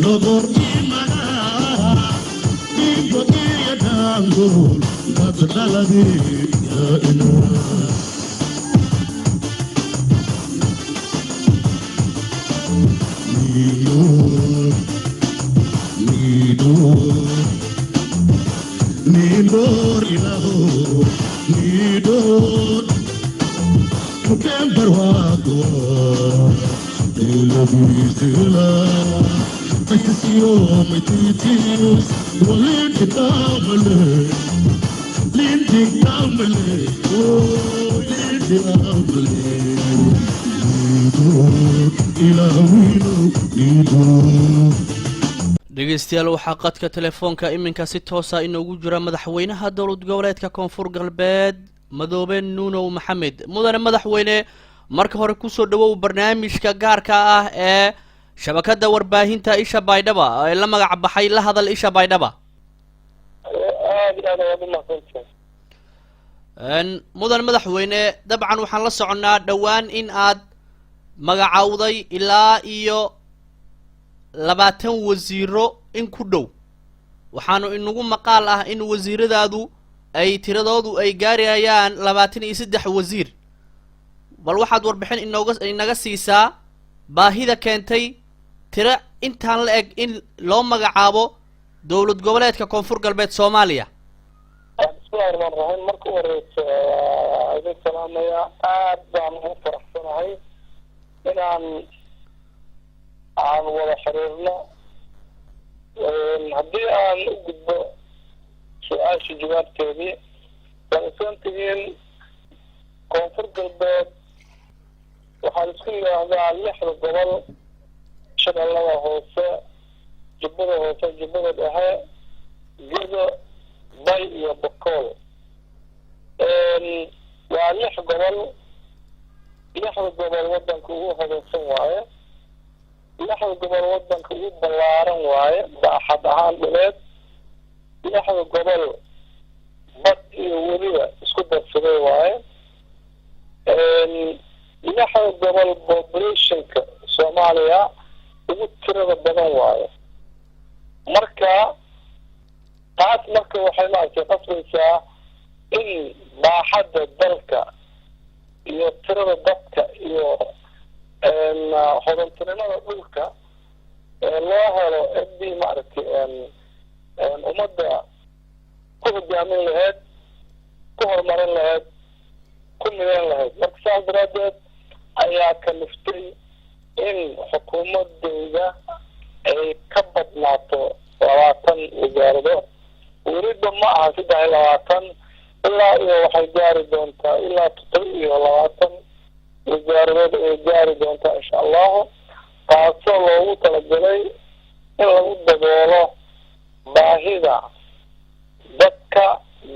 logor imana igote yadango badaladi ya ina Nidor ilaho Nidor Kemper wago Dilabitila Ayasiyo Matitius Walid Tamale Lindy Tamale Oh Lindy Tamale Nidor Ilahino Nidor dhegeystayaal waxaa qadka telefoonka iminka si toos ah inoogu jira madaxweynaha dowlad goboleedka koonfur galbeed madoobe nuunow maxamed mudane madaxweyne marka hore ku soo dhawow barnaamijka gaarka ah ee shabakada warbaahinta isha baydhaba ee la magac baxay la hadal isha baydhaba mudane madaxweyne dabcan waxaan la soconaa dhowaan in aad magacawday ilaa iyo 20 wasiiro in ku dhow waxaanu inagu maqaal ah in wasiiradaadu ay tiradoodu ay gaarayaan 23 wasiir bal waxaad warbixin inaga siisaa baahida keentay tira intaan la eg in loo magacaabo dowlad goboleedka koonfur galbeed Soomaaliya bismillahirrahmanirrahim marka horeysa ayaan salaamaya aad baan u faraxsanahay inaan wada xiriirno haddii aan u gudbo su-aasha jawaabteedii waxaan tihiin koonfur galbeed waxaa isku yidhaahdaa 6 gobol shabeellada hoose jubbada hoose jubbada dhexe gedo bay iyo bokool waa 6 gobol 6 gobol wadanka ugu hodansan waaye 6 gobol wadanka ugu ballaaran waaye baaxad ahaan dhuleed 6 gobol bad iyo weliba isku darsaday waaye 6 gobol populationka Soomaaliya ugu tirada badan waaye marka taas marka waxay maaragtay qasbaysaa in baaxadda dalka iyo tirada dadka iyo hodantinimada dhulka loo helo cidii maaragtay ummadda ku hogaamin lahayd ku horumarin lahayd ku mideyn lahayd marka saas daraadeed ayaa kaliftay in xukuumadeyda ay ka badnaato 20 wasaarado weliba ma aha 23 ilaa iyo waxay gaari doontaa ilaa 20 وزارة جاري دونتا إن شاء الله تاسو لو تلقلي إلا ودقوله باهدا دكا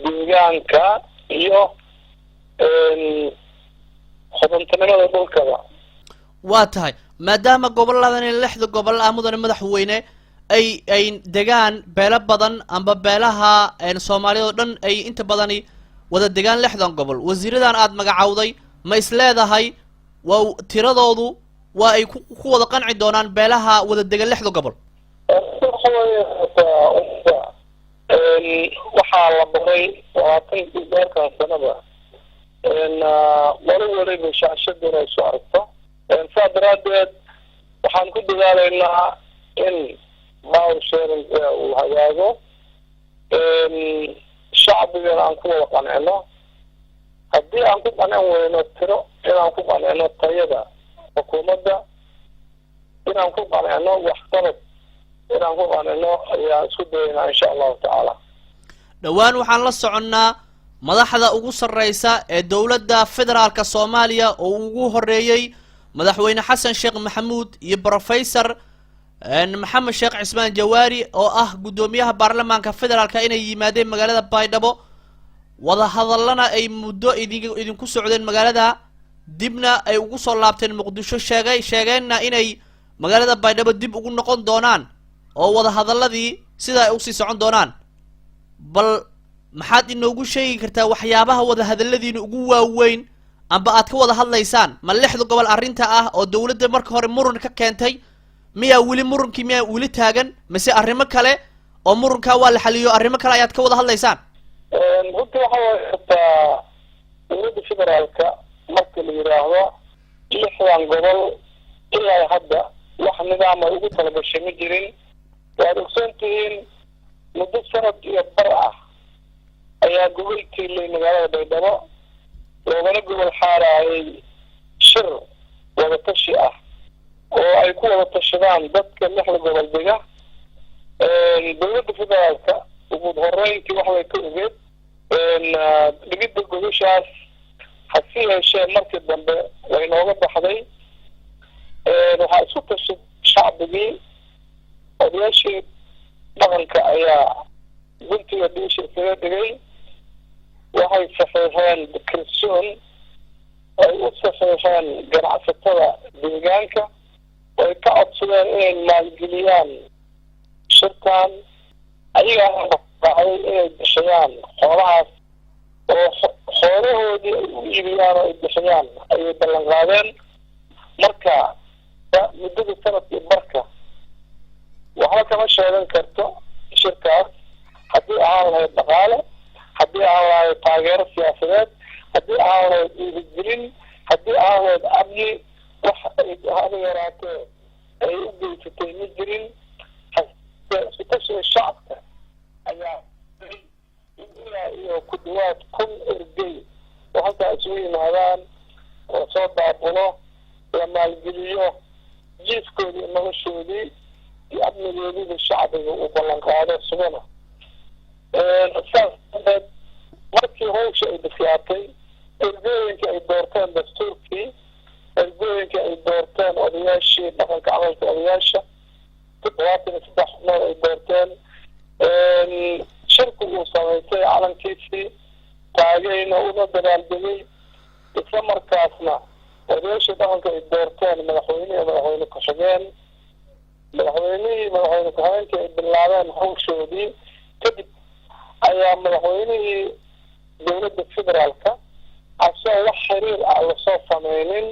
ديغانكا إيو خدمتنا لدول كذا واتهاي مادام قبل لذن اللحظ قبل مدن مدحوينه أي دقان بيلا بدن أم بيلاها إن سومالي ودن أي إنت بدني وذا دقان لحظا قبل وزيردان آد مقعودي ما isleedahay waa tiradoodu waa ay ku wada qanci doonaan beelaha wada degan 6 gobol waxa la baray 20 sanada wali shaashaduna ay soo aragto saadaradeed waxaan ku dadaalaynaa in power sharing uu hagaago shacbiga aan ku wada qancino haddii aan ku qancin weyno tiro inaan ku qancino tayada xukuumadda inaan ku qancino waxqabad inaan ku qancino ayaa isku dayaynaa insha allahu tacaala dhowaan waxaan la soconnaa madaxda ugu sarreysa ee dowladda federaalka Soomaaliya oo ugu horeeyay madaxweyne xasan sheekh maxamuud iyo professor maxamed sheekh cismaan jawaari oo ah gudoomiyaha baarlamaanka federaalka inay yimaadeen magaalada Baydhabo wada hadallana ay muddo idinku socdeen magaalada dibna ay ugu soo laabteen muqdisho sheegayna inay magaalada Baydhabo dib ugu noqon doonaan oo wada hadalladii sida ay u sii socon doonaan bal maxaad inoogu sheegi kartaa waxyaabaha wada hadalladiina ugu waaweyn amba aad ka wada hadlaysaan ma 6 gobol arrinta ah oo dawladda marka hore muran ka keentay miyaa weli murunkii miyaa weli taagan mise arrimo kale oo murunkaa waa la xaliyo arrimo kale ayaad ka wada hadlaysaan runtii waxa way xitaa dowladda federaalka marka la yidhaahdo 6 gobol ilaa hadda wax nidaam ay ugu talagashay ma jirin waad ogsoon tihiin muddo sanad iyo bar ah ayaa gobolkii lay magaalada baydhabo loogana gobol xaaraayay shir wada tashi ah oo ay ku wada tashadaan dadka 6 gobol dega dowladda federaalka ugu horeyntii wax way ka ogeed dhigidda goboshaas hasi yeeshee markii dambe way nooga baxday waxaa isku tashay shacbigii odayaashii dhaqanka ayaa guntiga dhiisha isaga dhigay waxay saxiixeen kalsoon ay u saxiixeen ganacsatada deegaanka way ka codsadeen inay maalgeliyaan shirkan ayagaa dhacday inay bixiyaan xoolahaas oo xoolahoodii ay u iibiyaan oo ay bixiyaan ayay ballan qaadeen marka muddada sanadkii barka waxba kama sheegan karto shirkaas haddii ahaan lahayd dhaqaale haddii ahaan lahayd taageero siyaasadeed haddii ahaan lahayd dhiirigelin haddii ahaan lahayd amni wax ay haba yaraatee ay u geysatay ma jirin iskutashiga shacabka ayaa ilaa iyo ku dhawaad 1,000 ergey oo halkaa isugu yimaadaan oo soo daabulo la maalgeliyo jiifkoodii iyo noloshoodii iyo amnigoodiiba shacbiga uu ballan qaado sugana saas darteed markii hawsha ay bislaatay ergooyinka ay doorteen dastuurkii ergooyinka ay doorteen odayaashii dhaqanka camalka odayaasha 73 xubnood ay doorteen shirku uu samaystay calankiisii taagayna una dabaaldegay isla markaasna odayaashii dhaqanka ay doorteen madaxweynihii madaxweyne ku-xigeen madaxweynihii madaxweyne ku-xigeenkii ay bilaabeen hawshoodii kadib ayaa madaxweynihii dowladda federaalka asoo wax xiriir ah lasoo sameynin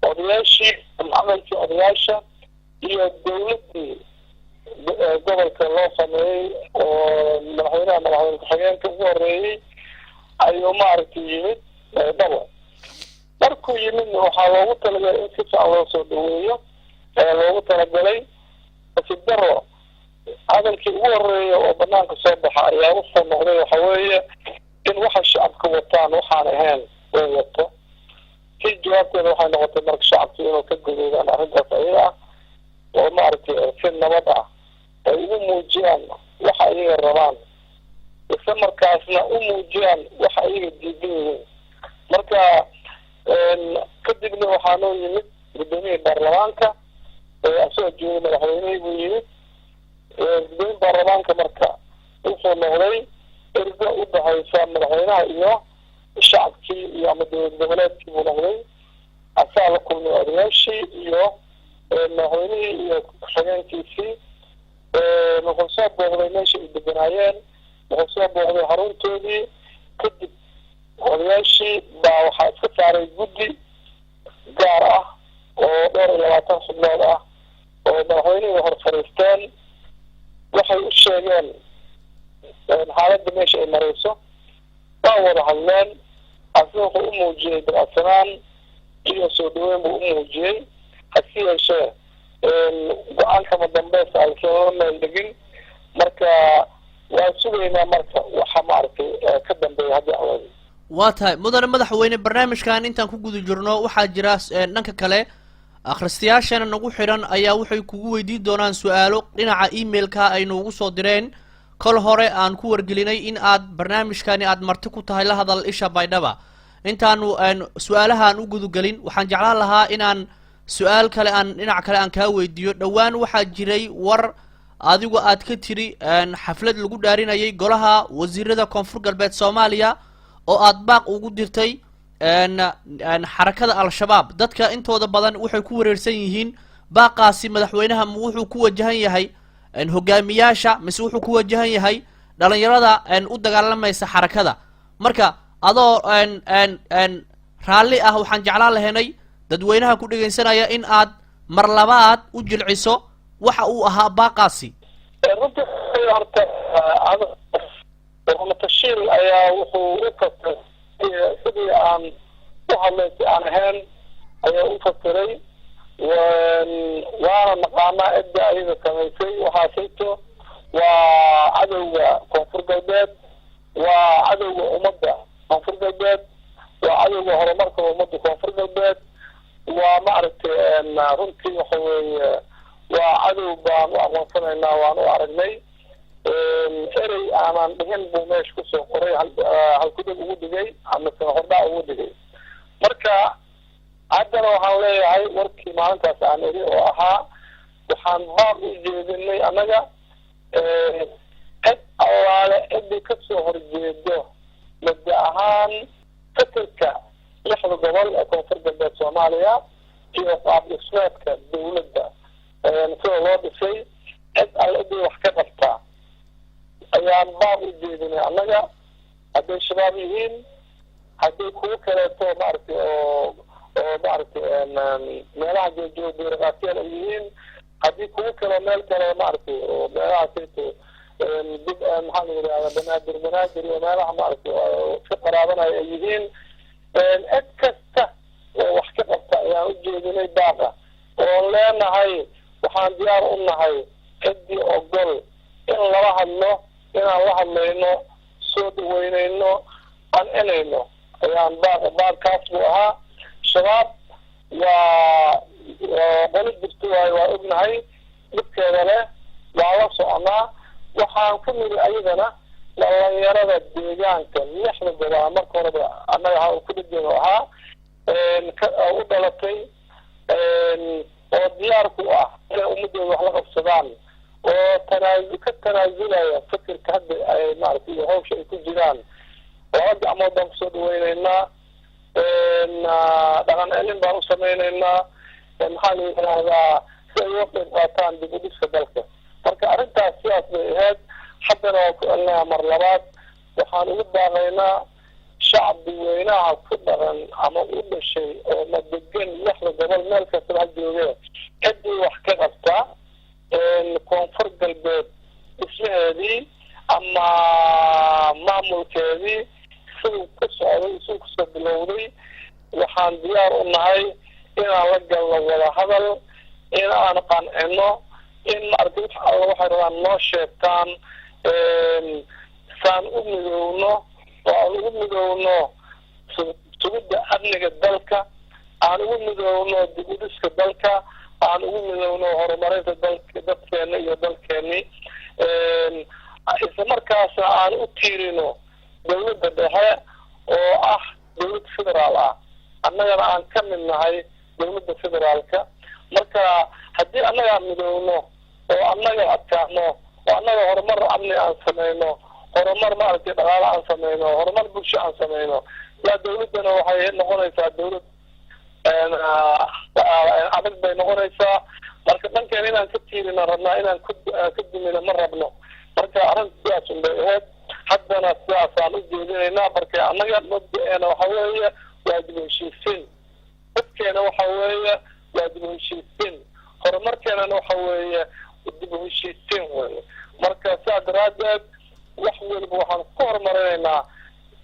odayaashii camalkii odayaasha iyo dowladdii gobolka loo sameeyey oo madaxweynaha madaxweyne ku-xigeenka ugu horeeyey ayuu maaragtay yimid baydhabo markuu yimidna waxaa loogu talagalay in si fiican loo soo dhaweeyo loogu talagalay nasiib daro hadalkii ugu horeeya oo banaanka soo baxa ayaa usoo noqday waxa weeye in waxa shacabka wataan waxaan ahayn uu wato si jawaabteeda waxay noqotay marka shacabku inuu ka gudoodaan arrintaas ayaga ah oo maaragtay si nabad ah ay ugu muujiyaan waxa ayaga rabaan isla markaasna u muujiyaan waxa ayaga diidan yihiin marka kadibna waxaa noo yimid gudoomiyihii baarlamaanka asagoo joogay madaxweynihii buu yimid gudoomiyihii baarlamaanka marka wuxuu noqday ergo u dhexaysa madaxweynaha iyo shacabkii iyo ama dowlad goboleedkii buu noqday asaa la kulmay odayaashii iyo madaxweynihii iyo ku-xigeenkiisii wuxuu soo booqday meesha ay deganaayeen wuxuu soo booqday xaruntoodii kadib odayaashii baa waxaa iska saaray guddi gaar ah oo 22 xubnood ah oo madaxweynihii hor fadhiisteen waxay u sheegeen xaaladda meesha ay marayso waa wada hadleen asna wuxuu u muujiyey dabacsanaan iyo soo dhaweyn buu u muujiyey hasi yeeshee go-aankama dambeys alkama meel dhegin marka waan sugaynaa marka waxa maaragtay ka dambeeya haddii aan waa tahay mudane madaxweyne barnaamijkan intaan ku guda jirno waxaa jira dhanka kale akhristayaashana nagu xidhan ayaa waxay kugu weydiin doonaan su-aalo dhinaca emailka ay noogu soo direen kol hore aan ku wargelinay in aad barnaamijkani aad marti ku tahay la hadal isha baydhaba intaanu su-aalahaan u gudagelin waxaan jeclaan lahaa inaan su-aal kale aan dhinac kale aan kaa weydiiyo dhowaan waxaa jiray war adigu aad ka tiri xaflad lagu dhaarinayay golaha wasiirada koonfur galbeed soomaaliya oo aad baaq ugu dirtay xarakada al-shabaab dadka intooda badan waxay ku wareersan yihiin baaqaasi madaxweynaha ma wuxuu ku wajahan yahay hogaamiyaasha mise wuxuu ku wajahan yahay dhalinyarada u dagaalamaysa xarakada marka adoo raalli ah waxaan jeclaan lahaynay dadweynaha ku dhegaysanaya in aad mar labaad u jilciso waxa uu ahaa baaqaasi. runtii horta tashiil ayaa wuxuu u fasiray sidii aan u hadlay si aan ahayn ayaa u fasiray waana naqaanaa cidda ayaga samaysay waxaasayto waa cadowga koonfur galbeed waa cadowga ummadda koonfur galbeed waa cadowga horumarka ummadda koonfur galbeed waa maaragtay runtii waxa weeye waa cadow baan u aqoonsanaynaa waan u aragnay erey aanan dhihin buu meesha kusoo qoray halkudhig ugu dhigay amase hordhac ugu dhigay marka haddana waxaan leeyahay warkii maalintaas aan iri oo ahaa waxaan baaq u jeedinay annaga cid allaale ciddii kasoo horjeedo muddo ahaan fikirka 6 gobol ee koonfur galbeed soomaaliya iyo qaab dhismeedka dawladda sida loo dhisay cid alle ciddii wax ka qabtaa ayaan baaq u jeedinay annaga hadday shabaab yihiin hadday kuwo kaleeto maaragtay oo maaragtay meelaha joojooga buuraqaasiyal ay yihiin haddii kuwo kale meel kale maaragtay oo meelahaasayto dib maxaa la yidhahda banaadir iyo meelaha maaragtay ka qaraabanaya ay yihiin cid kasta oo wax ka qabta ayaan u jeedinay baaqa oon leenahay waxaan diyaar u nahay ciddii ogol in lala hadlo inaan la hadlayno soo dhaweynayno qancinayno ayaan baaqkaas buu ahaa shabaab waa qolo jirto waayo waa ognahay dhibkeeda leh waa la soconaa waxaan ku niri ayadana dhalinyarada deegaanka 6 gobol marka horeba annaga ku dhigano ahaa u dhalatay oo diyaar ku ah inay ummadooda wax la qabsadaan oo ka tanaasulaya fikirka hadda ay maaragtay iyo hawsha ay ku jiraan laba gacmood baan kusoo dhaweynaynaa dhaqan celin baan u samaynaynaa maxaa la yidhaahdaa si ay uga qayb qaataan dib u dhiska dalka marka arrintaas sidaas bay ahayd haddana waa ku celinayaa mar labaad waxaan ugu baaqaynaa shacbi weynaha ku dhaqan ama u dhashay oo madegan 6 gobol meel kastaba ha joogee ciddii wax ka qabta koonfur galbeed dhismaheedii ama maamulkeedii siduu ka socday siduu kasoo bilowday waxaan diyaar u nahay inaan la galno wada hadal in aan qancino in maaragtay wax alla waxay rabaan noo sheegtaan saan u midowno oo aan ugu midowno sugidda amniga dalka aan ugu midowno dib u dhiska dalka aan ugu midowno horumarinta dadkeena iyo dalkeeni isla markaasna aan u tiirino dawladda dhexe oo ah dawlad federaal ah annagana aan ka mid nahay dawladda federaalka marka haddii annaga midowno oo annaga adkaano oo annaga horumar amni aan samayno horumar maaragtay dhaqaale aan samayno horumar bulsho aan samayno yaa dawladdana waxay noqonaysaa dawlad adag bay noqonaysaa marka dhankeena inaan ka tiirina rabnaa inaan ka dumina ma rabno marka arrinta sidaas un bay ahayd haddana sidaasaan u jeedinaynaa marka annaga mabda-eena waxa weeye waa dib u heshiisiin dadkeena waxa weeye waa dib u heshiisiin horumarkeenana waxa weeye dib u heshiisiin weeye marka sidaa daraaddeed wax weliba waxaan ku horumarinaynaa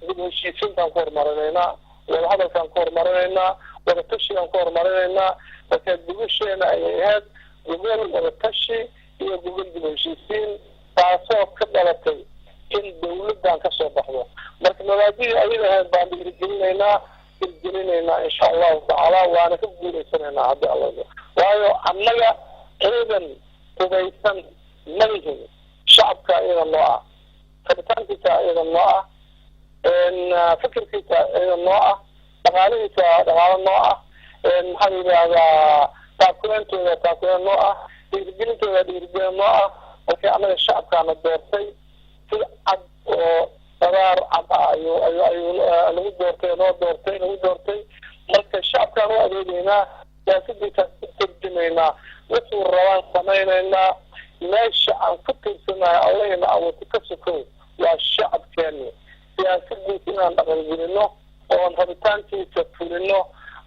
dib u heshiisiintaan ku horumarinaynaa wada hadalkaan ku horumarinaynaa wada tashigaan ku horumarinaynaa marka gogosheena ayay ahayd gogol wada tashi iyo gogol dib u heshiisiin taasoo ka dhalatay in dawladdan ka soo baxdo marka mabaadidii ayada ahayd baan dhiirigelinaynaa insha allahu tacaala waana ka guulaysanaynaa haddii alla waayo annaga ciidan hubaysan ma lihin shacabka iyada noo ah rabitaankiisa iyada noo ah fikirkiisa iyada noo ah dhaqaalihiisa dhaqaalo noo ah maxaa la yidhaahdaa taakuleentooda taakuleen noo ah dhiirigelintooda dhiirigelin noo ah marka annaga shacabkaana doortay si cad oo qadaar cad ah ayuu lagu doortay nagu doortay marka shacabkaan u adeegaynaa siyaasadiisaan ku turjumaynaa wuxuu rabaan samaynaynaa meesha aan ku tiirsanahay allahina awoodta ka sokow waa shacabkeeni siyaasadiisa inaan dhaqangelino oon rabitaankiisa fulino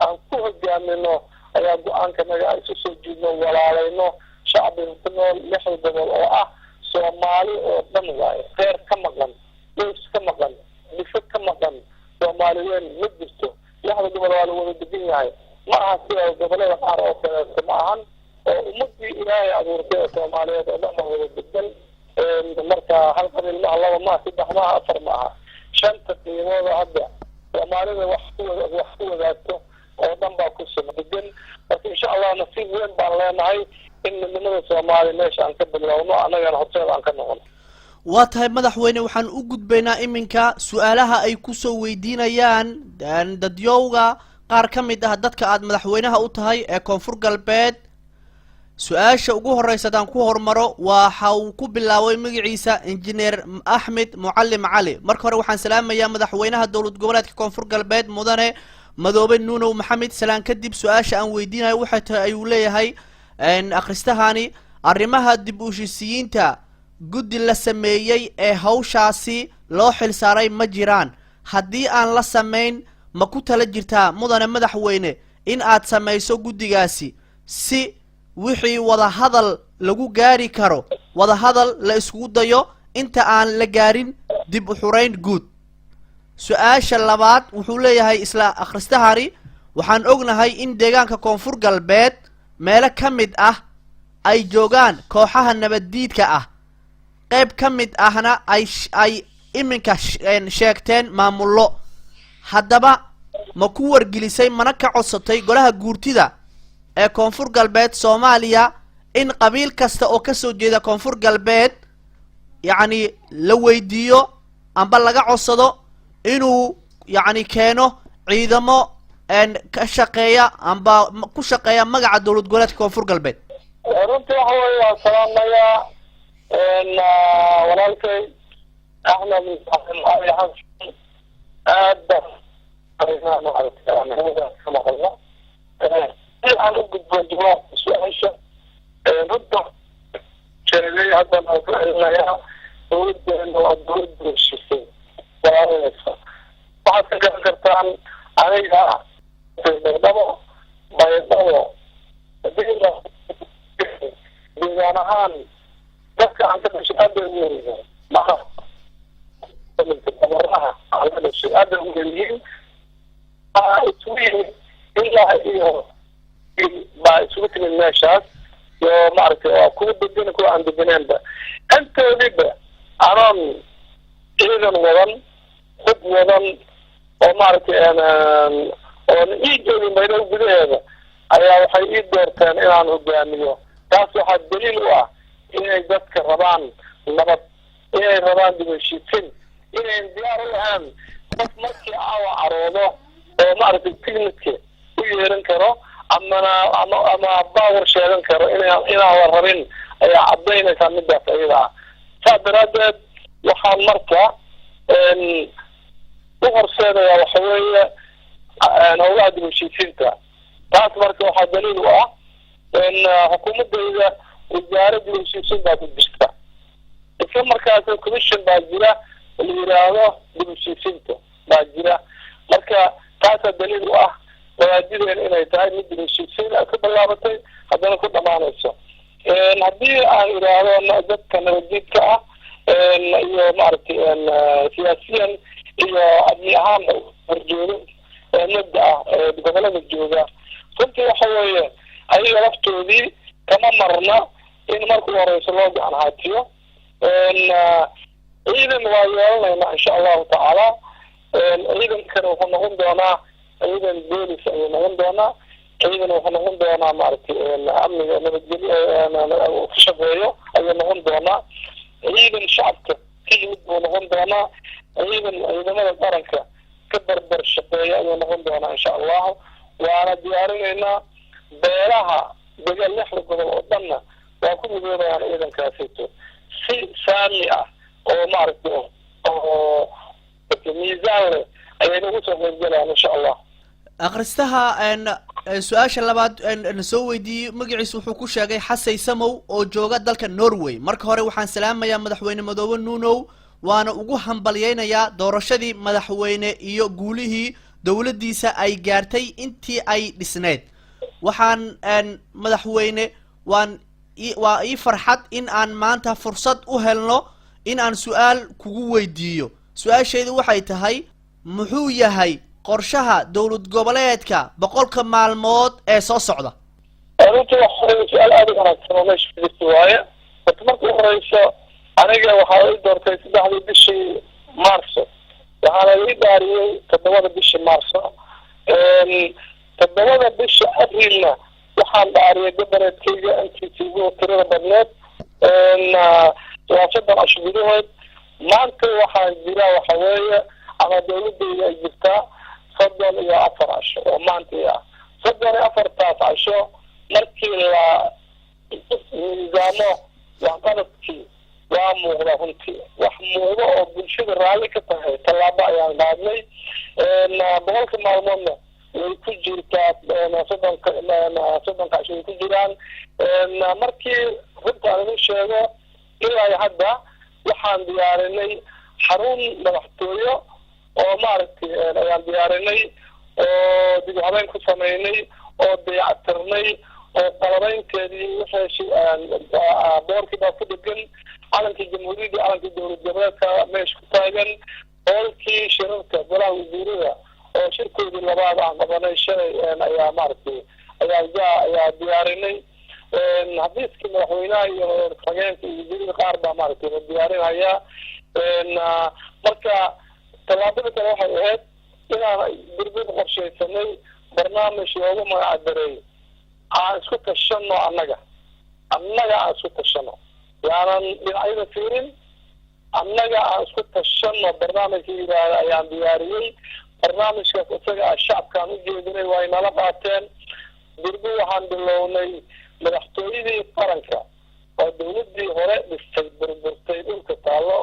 aan ku hogaamino ayaa go-aankanaga ay isu soo jiidno walaalayno shacbiga ku nool 6 gobol oo ah Soomaali oo dhan waaye reer ka maqan qoys ka maqan difad ka maqan Soomaaliyeed ma jirto 6 gobol waa lagu wada degan yahay ma aha sida gobolada qaar oo kale ma ahan oo ummadii Ilaahay abuurtay Soomaaliyeed oo dhan wada degan marka hal qabiil ma laba ma saddex ma afar ma aha shanta qiimooda hadda Soomaalida wax ku wadaagto oo dhan baa ku soo degan laakiin insha Allah nasiib weyn baan leenahay in midnimada Soomaali meesha aan ka bilowno anagana horteeda aan ka noqono waa tahay madaxweyne waxaan u gudbaynaa iminka su'aalaha ay ku soo weydiinayaan dadyowga qaar ka mid ah dadka aad madaxweynaha u tahay ee koonfur galbeed su-aasha ugu horeysa aan ku hormaro waxa uu ku bilaabay magaciisa injineer Axmed Mucallim Cali marka hore waxaan salaamayaa madaxweynaha dowlad goboleedka koonfur galbeed mudane Madoobe Nuunow Maxamed salaan kadib su-aasha aan weydiinayo waxa tahay uu leeyahay akhristahani arrimaha dib u heshiisiinta guddi la sameeyay ee hawshaasi loo xil saaray ma jiraan haddii aan la sameyn ma ku tala jirtaa mudane madaxweyne in aad samayso guddigaasi si wixii wada hadal lagu gaari karo wada hadal la isku dayo inta aan la gaarin dib u xurayn guud su-aasha labaad wuxuu leeyahay isla akhristahani waxaan ognahay in deegaanka koonfur galbeed meelo ka mid ah ay joogaan kooxaha nabaddiidka ah qayb ka mid ahna ay iminka sheegteen maamullo haddaba ma ku wargelisay mana ka codsatay golaha guurtida ee koonfur galbeed Soomaaliya in qabiil kasta oo ka soo jeeda koonfur galbeed yacni la weydiiyo amba laga codsado inuu yacni keeno ciidamo ka shaqeeya amba ku shaqeeya magaca dowlad goboleedka koonfur galbeed runtii waxa weeye waa salaamayaa walaalkay Axmed Cali Xasan aad aan u gudboon jawaab su-aasha runta sheegay hadda aan ku celinayaa dowladdeena waa dowlad bulshisay walaalaysa waxaad ka garan kartaan aniga baydhabo deegaan ahaan dadka aan ka dhashay aad bay ugu yaryihiin maha dabaraha aan ka dhashay aad bay ugu yaryihiin isugu yimid ilaa iyo baa isugu timid meeshaas iyo maaragtay waa kuwa degan kuwa aan deganeenba intoodiiba anoon ciidan wadan hub wadan oo maaragtay oon ii joogin baydhabo gudaheeda ayaa waxay ii doorteen inaan hogaamiyo taas waxaa daliil u ah inay dadka rabaan nabad inay rabaan dib u heshiisiin inayn diyaar u ahaan qof markii aawa caroodo oo maaragtay tignitka u yeeran karo ama baawar sheegan karo inaan la rabin ayaa caddaynaysaa midaas ayada ah saas daraaddeed waxaan marka u horseedayaa waxa weeye howlaha dib u heshiisiinta taas marka waxaa daliil u ah xukuumadeyda wasaaradda dib u heshiisiin baa ku jirta isla markaas commission baa jira la yiraahdo dib u heshiisiinta baa jira marka taasaa daliil u ah wadaadideena inay tahay mid dib u heshiisiin ay ku bilaabatay haddana ku dhamaanayso haddii aan idhaahdo dadka nabaddiidka ah iyo maaragtay siyaasiyan iyo amni ahaan horjooga mudda ah gobolada jooga runtii waxa weeye ayaga laftoodii kama marna in marka horeyso loo gacan haatiyo ciidan waa yeelanaynaa insha allahu tacaala ciidankana wuxuu noqon doonaa ciidan boolis ayuu noqon doonaa ciidan wuxuu noqon doonaa maaragtay amniga nabadgelyo ka shaqeeyo ayuu noqon doonaa ciidan shacabka ka yimid buu noqon doonaa ciidamada qaranka ka barbar shaqeeya ayuu noqon doonaa insha allahu waana diyaarinaynaa beelaha degaan 6 gobol oo dhanna waa ku midoobayaan ciidankaasito si saami ah oo maaragtay oo miisaan leh ayay nagu soo qaybgalayaan insha allah akhristaha su-aasha labaad soo weydiiyey magaciisa wuxuu ku sheegay xasay samow oo jooga dalka Norway marka hore waxaan salaamayaa madaxweyne Madoobe Nuunow waana ugu hambalyeynayaa doorashadii madaxweyne iyo guulihii dowladdiisa ay gaartay intii ay dhisneed waxaan madaxweyne waa ii farxad in aan maanta fursad u helno in aan su-aal kugu weydiiyo su-aashaydu waxay tahay muxuu yahay qorshaha dowlad goboleedka 100 maalmood ee soo socda runtii waxaa su-aal aad u wanaagsan oo meesha ku jirta waaye horta marka u horeyso aniga waxaa ii doortay 3 bishii maarso waxaana ii dhaariyey 7 bishii maarso 7 bisha abrilna waxaan dhaariyay goboleedkayga intiisii ugu tirada badneed waa 7 casho gudahood maanta waxaan jiraa waxa weeye ama dowladayda ay jirtaa 34 casho oo maantii ah 34 casho markii la nidaamo waxqabadkii waa muuqda runtii wax muuqda oo bulshada raalli ka tahay tallaabo ayaan qaadnay 100 maalmoodna way ku jirtaa 30 casho way ku jiraan markii runta aan idin sheego ilaa hadda waxaan diyaarinay xarun madaxtooyo oo maaragtay ayaan diyaarinay oo dib u habeyn ku sameynay oo dayactirnay oo qalabaynteedii wixii boorkii baa ku dhegan calankii jamhuuriyadda calankii dowlad goboleedka meesha ku taagan hoolkii shirarka golaha wasiirada oo shirkoodii labaad aan qabanay shalay ayaa maaragtay ayaa diyaarinay xafiiskii madaxweynaha iyo rageenka iyo wasiirada qaar baa maaragtay la diyaarinaya marka tallaabada kale waxay ahayd inaan darbiyada qorshaysanay barnaamij loogu magac daray aan isku tashano annaga aan isku tashano yaanan dhinacyada fiirin annaga aan isku tashano barnaamijka yidhaahda ayaan diyaariyey barnaamijkaas isaga ah shacabkaan u jeedinay waa inala qaateen dirbi waxaan bilownay madaxtooyadii qaranka oo dowladii hore dhistay burburtay dhulka taallo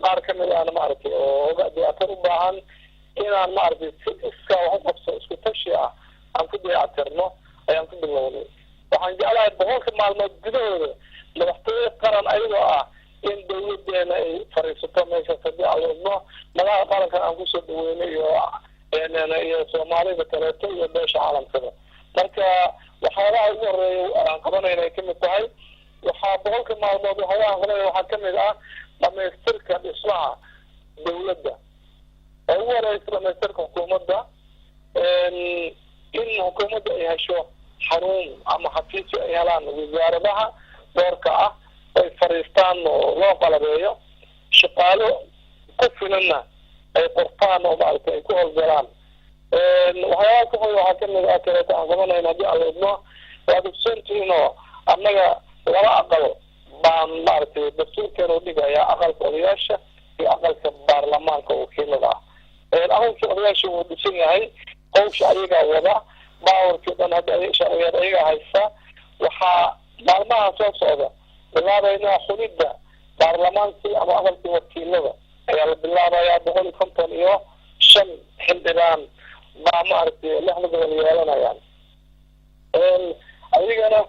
qaar ka mid ahna maaragtay oo dayactir u baahan inaan maaragtay si iskaa wax u qabso isku tashi ah aan ku dayactirno ayaan ku bilownay waxaan jeclahay 100 maalmood gudahooda madaxtooye qaran ayagoo ah in dowladeena ay fariisato meeshaas haddii aan wadno magaca qarankan aan kusoo dhaweynay iyo soomaalida kaleeto iyo beesha caalamkada marka waxyaalaha ugu horeeya aan qabanayna ay kamid tahay waxaa 100 maalmood waxyaalaha aan qabanayna waxaa kamid ah dhamaystirka dhismaha dowladda oo ugu horeysa dhamaystirka xukuumadda in xukuumadda ay hesho xarun ama xafiisyo ay helaan wasaaradaha doorka ah ay fariistaan oo loo qalabeeyo shaqaalo ku filanna ay qortaan oo maaragtay ay ku howlgalaan waxyaalaha ku hoy waxaa kamid ah kaleeto aan qabanayna haddii aan wadno waad ogsoontihiin oo annaga 2 aqal baan maaragtay dastuurkeena u dhigayaa aqalka odayaasha iyo aqalka baarlamaanka wakiilada ah aqalka odayaasha wuu dhisan yahay hawsha ayagaa wada baawarkii dhan hadda ayagaa haysta waxaa maalmaha soo socda bilaabaynaa xulidda baarlamaankii ama aqalkii wakiilada ayaa la bilaabayaa 155 xildhibaan baa maaragtay 6 gobol yeelanayaan ayagana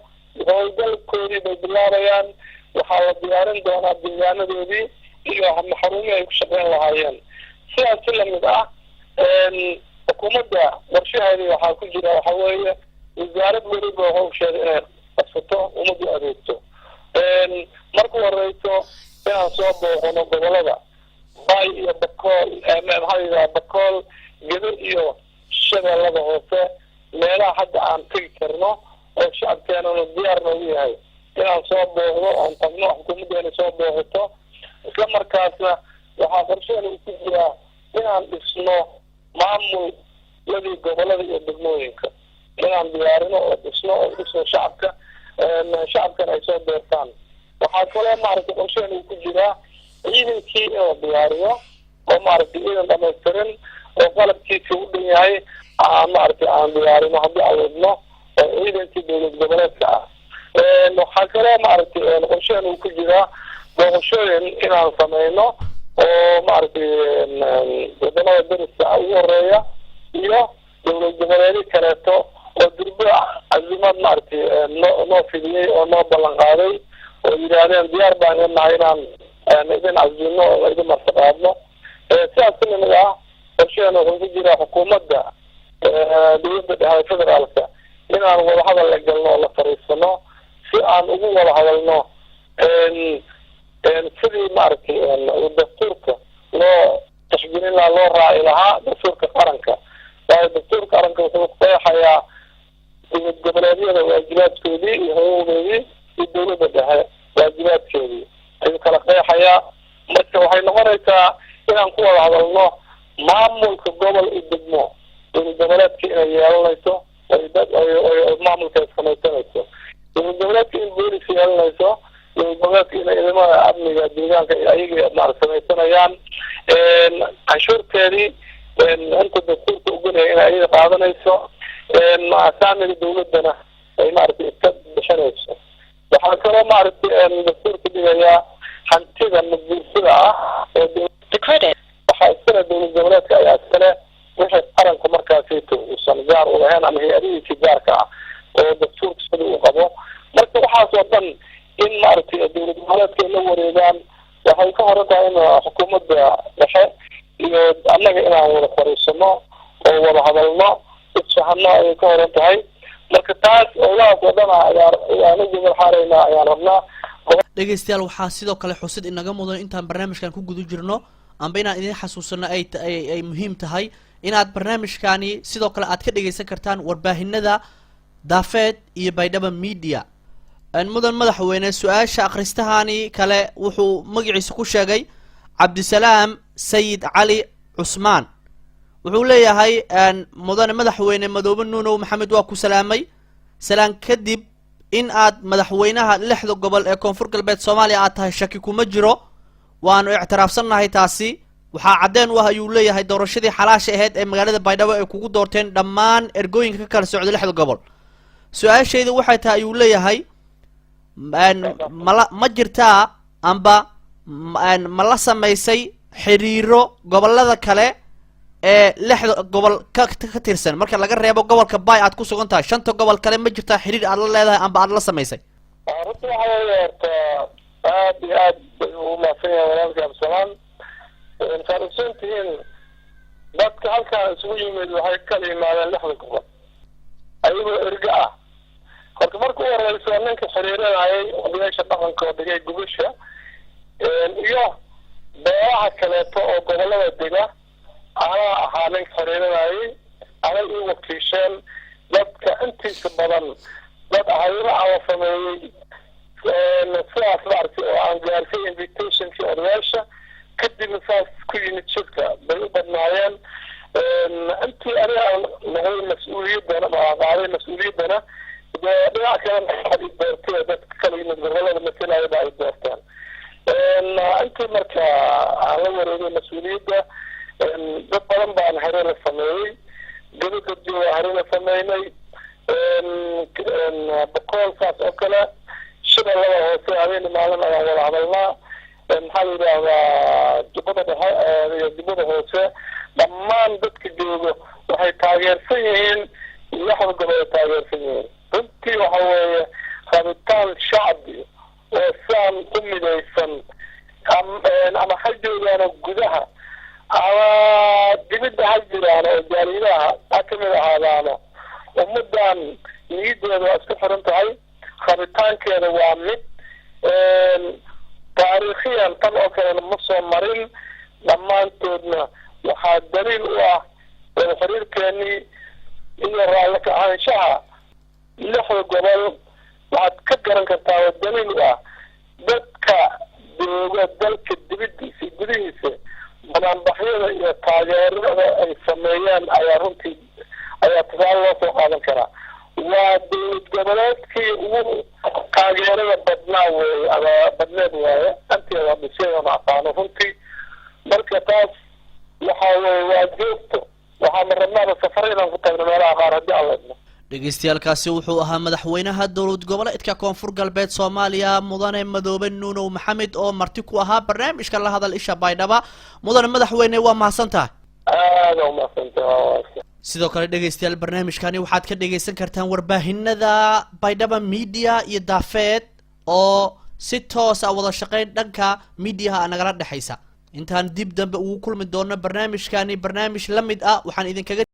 howlgalkoodii bay bilaabayaan waxaa la diyaarin doonaa deegaanadoodii iyo xarumihii ay ku shaqeyn lahaayeen sidaas si lamid ah xukuumadda qorshaheedii waxaa ku jira waxa weeye wasaarad weliba hawsheeda inay qabsato ummaddu adeegto marka horeyso inaan soo booqano gobolada bay iyo bakool maxaa yidhaha bakool gedo iyo shabeellada hoose meelaha hadda aan tegi karno oo shacabkeenana diyaar noogu yahay inaan soo booqdo oon tagno xukuumaddeena soo booqato isla markaasna waxaa qorshaheena ku jiraa inaan dhisno maamuladii gobolada iyo degmooyinka inaan diyaarino oo dhisno oo dhisno shacabkana ay soo doortaan waxaa kaloo maaragtay qorshaheena ku jiraa ciidankii in la diyaariyo oo maaragtay ciidan dhamaystirin oo qalabkiisa u dhan yahay aan maaragtay aan diyaarino haddii aan wadno oo ciidankii dowlad goboleedka ah waxaa kaloo maaragtay qorshaheena ku jiraa booqashooyin inaan sameyno oo maaragtay wadamada dariska ugu horeeya iyo dowlad goboleedyo kaleeto oo durbo cazimad maaragtay noo fidiyey oo noo ballan qaaday oo yidhaahdeen diyaar baan inahay inaan idin cazino oo idin martaqaadno sidaas kamid ah qorsheena wuxuu ku jiraa xukuumadda dowladda dhexe federaalka inaan wada hadal la galno oo la fariisano si aan ugu wada hadalno sidii maaragtay dastuurka loo tashkiilin lahaa loo raaci lahaa dastuurka qaranka waayo dastuurka qaranka wuxuu qeexayaa dowlad goboleedyada waajibaadkoodii iyo xuquuqdoodii iyo dowladda dhexe waajibaadkeedii ayuu kala qeexayaa marka waxay noqonaysaa inaan ku wada hadalno maamulka gobol iyo degmo dowlad goboleedka inay yeelanayso maamulka ay samaysanayso dowlad goboleedka in boolis yeelanayso dowlad goboleedka inay ciidamada amniga deegaanka ayaga maaragtay samaysanayaan canshuurteedii inta dastuurka ogolaya inay ayaga qaadanayso saamiga dowladdana ay maaragtay iska bixinayso waxaa kaloo maaragtay dastuurka dhigayaa hantida maguursada ah oo waxaa iskale dowlad goboleedka ayaa iskale wixii qaranka markaasito uusan gaar u lahayn ama hay-adihiisii gaarka ah oo dastuurka sida uu qabo marka waxaas oo dhan in maaragtay dowlad goboleedka ay la wareegaan waxay ka horan tahay in xukuumadda dhexe iyo annaga inaan wada fariisano oo wada hadalno isfahano ayay ka horan tahay marka taas ogaas oo dhan ayaanu gobol xaaraynaa ayaan rabnaa. dhegeystayaal waxaa sidoo kale xusid inaga mudan intaan barnaamijkan ku guda jirno amba inaan idin xasuusano ay muhiim tahay inaad barnaamijkani sidoo kale aad ka dhegeysan kartaan warbaahinada daafeed iyo baydhaba media. mudan madaxweyne su-aasha akhristahani kale wuxuu magaciisa ku sheegay cabdisalaam sayid cali cusmaan wuxuu leeyahay mudane madaxweyne madoobe nuunow maxamed waa ku salaamay salaan kadib in aad madaxweynaha 6 gobol ee koonfur galbeed Soomaaliya aad tahay shaki kuma jiro waanu ictiraafsanahay taasi waxaa cadeen u ah ayuu leeyahay doorashadii xalaasha ahayd ee magaalada Baydhabo ay kugu doorteen dhammaan ergooyinka ka kala socda 6 gobol su-aashaydu waxay tahay ayuu leeyahay ma jirtaa amba ma la samaysay xiriiro gobolada kale ee 6 gobol ka tirsan marka laga reebo gobolka Bay aad ku sugan tahay 5 gobol kale ma jirtaa xiriir aad la leedahay amba aad la samaysay runtii waxa weeye aad iyo aad u maafiyay walaalka Absalaan farsantiin dadka halkaan isugu yimid waxay kala yimaadeen 6 gobol ayagoo erga ah marka markuu horeyso ninka xiriirinayay odayaasha dhaqanka oo dhigay gubasha iyo beelaha kaleeto oo gobolada dega anaa ahaa ninka xiriirinayay anay ii wakiisheen dadka intiisa badan dad ahayna aan sameeyey sidaas maaragtay oo aan gaarsiy invitationkii odayaasha kadibna saas ku yimid shirka bay u badnaayeen intii aniga aan noqday mas-uuliyaddana qaaday mas-uuliyaddana dhinac kalena waxaad i doortay dadka kala yimid gobolada masalaya ay doortaan intii marka aan la wareegay mas-uuliyadda dad badan baan hore la sameeyey gabadha jooga hore la sameynay boqol saas oo kale shida laba hoose habeen maalin ayaan wada hadalnaa maxaa la yidhaahdaa jubbada dhexe iyo jubbada hoose dhammaan dadka jooga waxay taageersan yihiin 6 gobol ay taageersan yihiin runtii waxa weeye rabitaan shacbi oo saan u midaysan ama ha joogaano gudaha ama dibidda ha jiraan oo jaariidaha ha kamid ahaadaano ummaddan niyaddeeda waa isku xiran tahay rabitaankeeda waa mid taariikhiyan tan oo kalena ma soo marin dhammaantoodna waxaa daliil u ah xiriirkeenii iyo raalli ka ahaanshaha 6 gobol waxaad ka garan kartaa oo daliil u ah dadka jooga dalka dibiddiisa gudihiisa banaanbaxyada iyo taageerada ay sameeyaan ayaa runtii ayaa tusaale loo soo qaadan karaa waa dowlad goboleedkii ugu taageerada badnaa weeye ama badneed waaye anteeda dhisayona aqaano runtii marka taas waxaa weeye waa joogto waxaana rabnaaba safar inaan ku tagno meelaha qaar haddii aan leedno dhegeystayaaalkaasi wuxuu ahaa madaxweynaha dowlad goboleedka koonfur galbeed Soomaaliya mudane madoobe nuunow maxamed oo marti ku ahaa barnaamijka la hadal isha Baydhaba mudane madaxweyne waa mahadsantahay aad u mahadsantahay sidoo kale dhegeystayaal barnaamijkani waxaad ka dhegeysan kartaan warbaahinada Baydhaba media iyo daafeed oo si toos ah wada shaqeyn dhanka media nagala dhaxaysa intaan dib dambe ugu kulmi doono barnaamijkani barnaamij la mid ah waxaan idinkaga